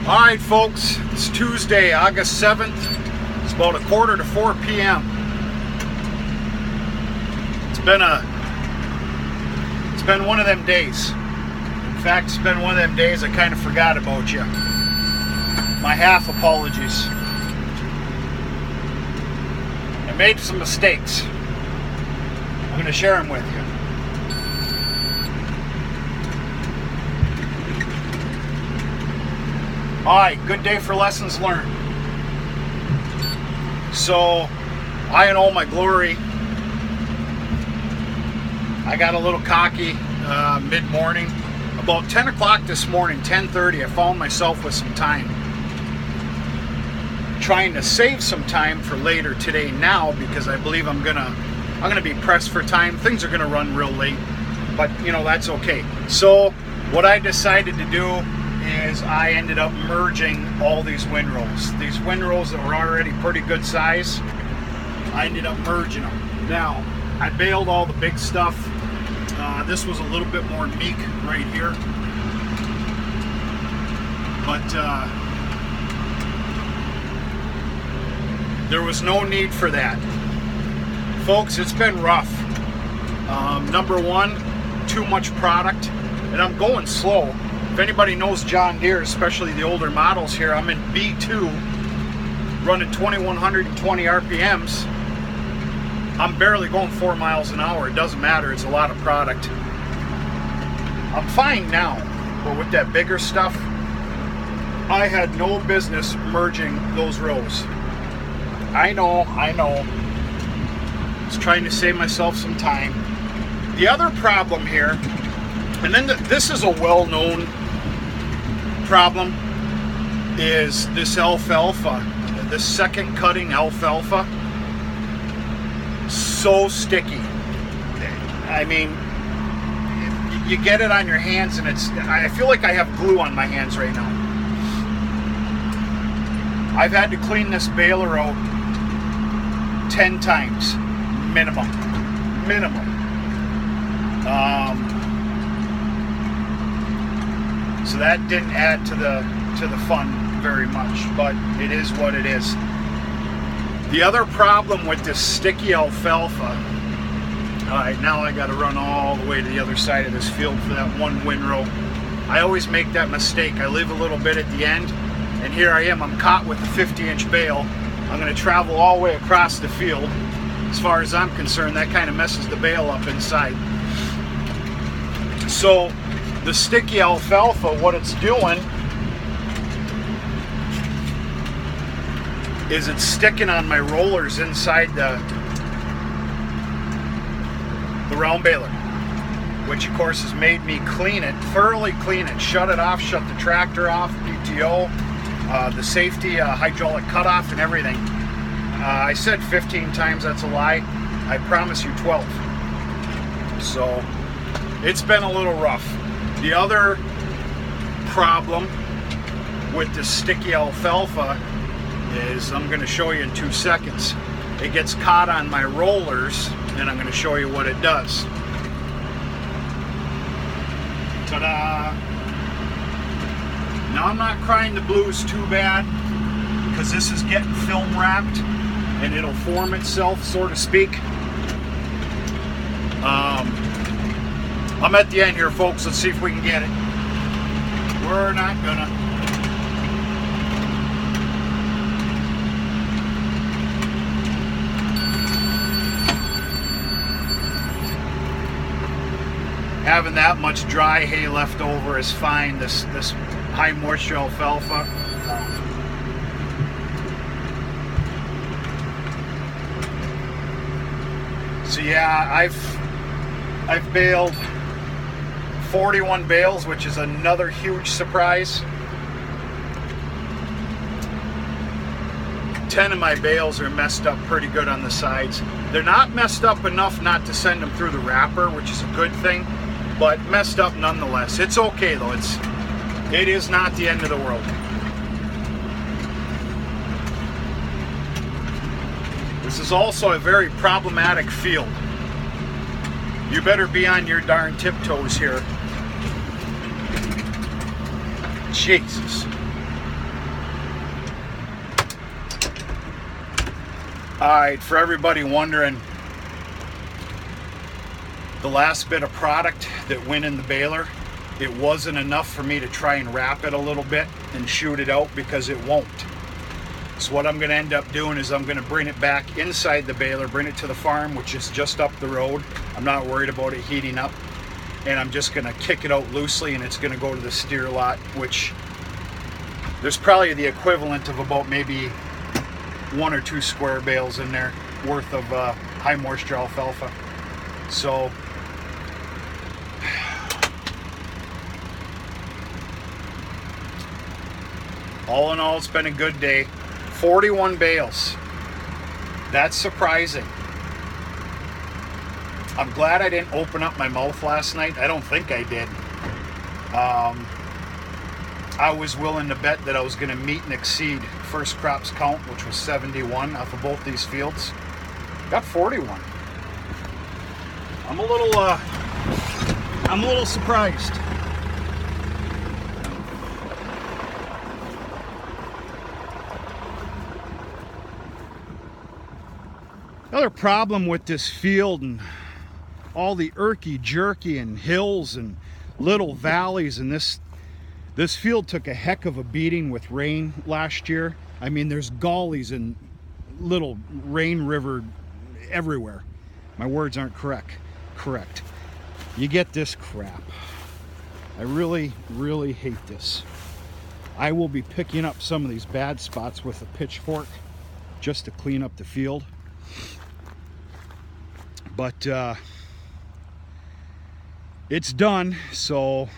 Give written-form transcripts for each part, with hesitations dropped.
Alright folks, it's Tuesday, August 7th. It's about 3:45 p.m. It's been one of them days. In fact, it's been one of them days I kind of forgot about you. My half apologies. I made some mistakes. I'm going to share them with you. Alright, good day for lessons learned. So, I in all my glory, I got a little cocky mid-morning. About 10 o'clock this morning, 10:30, I found myself with some time. Trying to save some time for later today now, because I believe I'm gonna be pressed for time. Things are gonna run real late, but you know, that's okay. So what I decided to do is I ended up merging all these windrows. These windrows that were already pretty good size, I ended up merging them. Now, I baled all the big stuff. This was a little bit more meek right here. But there was no need for that. Folks, it's been rough. Number one, too much product, and I'm going slow. If anybody knows John Deere, especially the older models here, I'm in B2, running 2120 RPMs. I'm barely going 4 miles an hour. It doesn't matter, it's a lot of product. I'm fine now, but with that bigger stuff, I had no business merging those rows. I know. Just trying to save myself some time. The other problem here, and then this is a well-known problem, is this alfalfa, the second cutting alfalfa. So sticky. I mean, you get it on your hands and I feel like I have glue on my hands right now. I've had to clean this baler out 10 times minimum. So that didn't add to the fun very much, but it is what it is. The other problem with this sticky alfalfa, alright, now I got to run all the way to the other side of this field for that one windrow. I always make that mistake. I leave a little bit at the end, and here I am. I'm caught with a 50-inch bale. I'm going to travel all the way across the field. As far as I'm concerned, that kind of messes the bale up inside. So the sticky alfalfa, what it's doing is it's sticking on my rollers inside the round baler, which of course has made me clean it, thoroughly clean it, shut it off, shut the tractor off, PTO, the safety hydraulic cutoff and everything. I said 15 times, that's a lie. I promise you 12. So it's been a little rough. The other problem with the sticky alfalfa is, I'm going to show you in 2 seconds. It gets caught on my rollers, and I'm going to show you what it does. Ta-da! Now, I'm not crying the blues too bad, because this is getting film wrapped and it'll form itself, so to speak. I'm at the end here, folks. Let's see if we can get it. We're not gonna. Having that much dry hay left over is fine. This high moisture alfalfa. So yeah, I've baled 41 bales, which is another huge surprise. 10 of my bales are messed up pretty good on the sides. They're not messed up enough not to send them through the wrapper, which is a good thing, but messed up nonetheless. It's okay though. It is not the end of the world. This is also a very problematic field. You better be on your darn tiptoes here. Jesus. Alright, for everybody wondering, the last bit of product that went in the baler, it wasn't enough for me to try and wrap it a little bit and shoot it out, because it won't. So what I'm going to end up doing is I'm going to bring it back inside the baler, bring it to the farm, which is just up the road. I'm not worried about it heating up. And I'm just going to kick it out loosely, and it's going to go to the steer lot, which there's probably the equivalent of about maybe 1 or 2 square bales in there worth of high moisture alfalfa. So all in all, it's been a good day. 41 bales. That's surprising. I'm glad I didn't open up my mouth last night. I don't think I did. I was willing to bet that I was going to meet and exceed first crops count, which was 71 off of both these fields. Got 41. I'm a little surprised. Another problem with this field and all the jerky and hills and little valleys, and this field took a heck of a beating with rain last year. I mean, there's gullies and little rain river everywhere. My words aren't correct. You get this crap. I really hate this. I will be picking up some of these bad spots with a pitchfork just to clean up the field. But it's done, so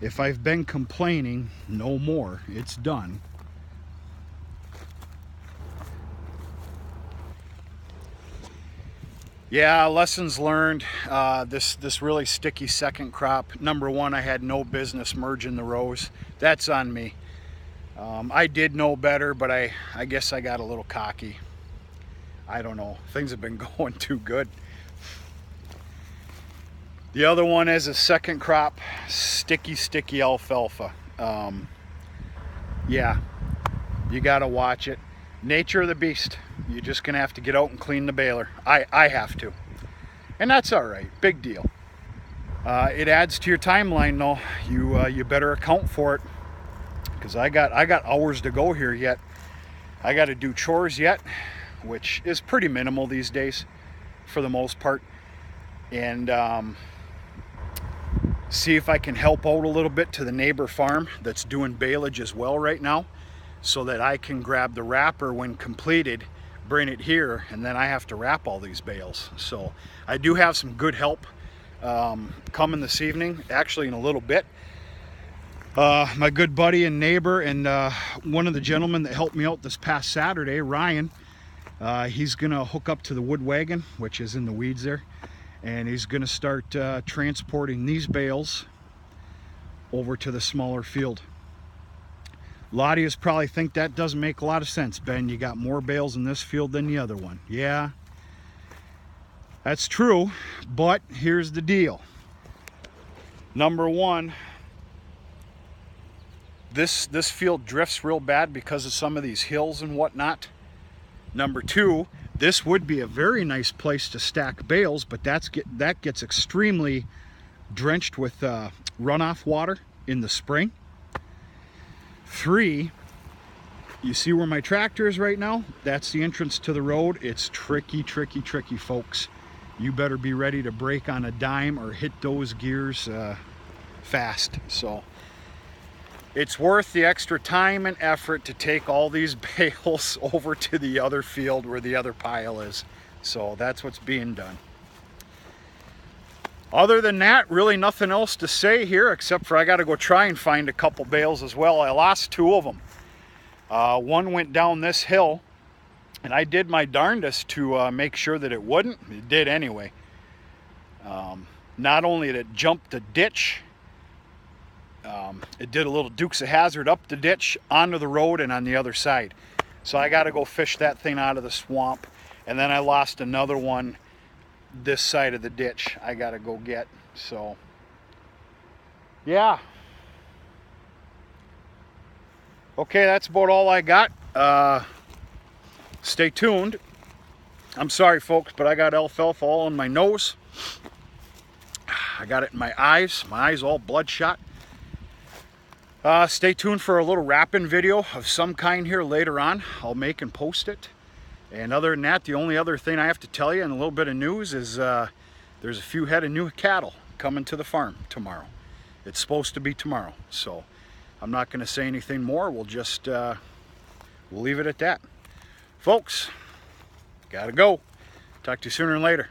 if I've been complaining, no more. It's done. Yeah, lessons learned. This really sticky second crop. Number one, I had no business merging the rows. That's on me. I did know better, but I guess I got a little cocky. I don't know. Things have been going too good. The other one is a second crop, sticky alfalfa. Yeah, you gotta watch it. Nature of the beast. You're just gonna have to get out and clean the baler. I have to, and that's all right. Big deal. It adds to your timeline, though. You better account for it, because I got hours to go here yet. I got to do chores yet, which is pretty minimal these days, for the most part, and see if I can help out a little bit to the neighbor farm that's doing baleage as well right now, so that I can grab the wrapper when completed, bring it here, and then I have to wrap all these bales. So I do have some good help coming this evening, actually in a little bit. My good buddy and neighbor, and one of the gentlemen that helped me out this past Saturday, Ryan, he's gonna hook up to the wood wagon, which is in the weeds there, and he's gonna start transporting these bales over to the smaller field. A lot of you probably think that doesn't make a lot of sense, Ben. You got more bales in this field than the other one. Yeah, that's true, but here's the deal. Number one, this field drifts real bad because of some of these hills and whatnot. Number two, this would be a very nice place to stack bales, but that gets extremely drenched with runoff water in the spring. Three, you see where my tractor is right now? That's the entrance to the road. It's tricky, folks. You better be ready to brake on a dime or hit those gears fast. So it's worth the extra time and effort to take all these bales over to the other field where the other pile is. So that's what's being done. Other than that, really nothing else to say here, except for I got to go try and find a couple bales as well. I lost 2 of them. One went down this hill, and I did my darndest to make sure that it wouldn't. It did anyway. Not only did it jump the ditch, it did a little Dukes of Hazzard up the ditch, onto the road, and on the other side. So I got to go fish that thing out of the swamp. And then I lost another one this side of the ditch I got to go get. So yeah. Okay, that's about all I got. Stay tuned. I'm sorry, folks, but I got alfalfa all in my nose. I got it in my eyes all bloodshot. Stay tuned for a little wrapping video of some kind here later on. I'll make and post it. And other than that, the only other thing I have to tell you and a little bit of news is there's a few head of new cattle coming to the farm tomorrow. It's supposed to be tomorrow, so I'm not going to say anything more. We'll just we'll leave it at that. Folks, gotta go. Talk to you sooner than later.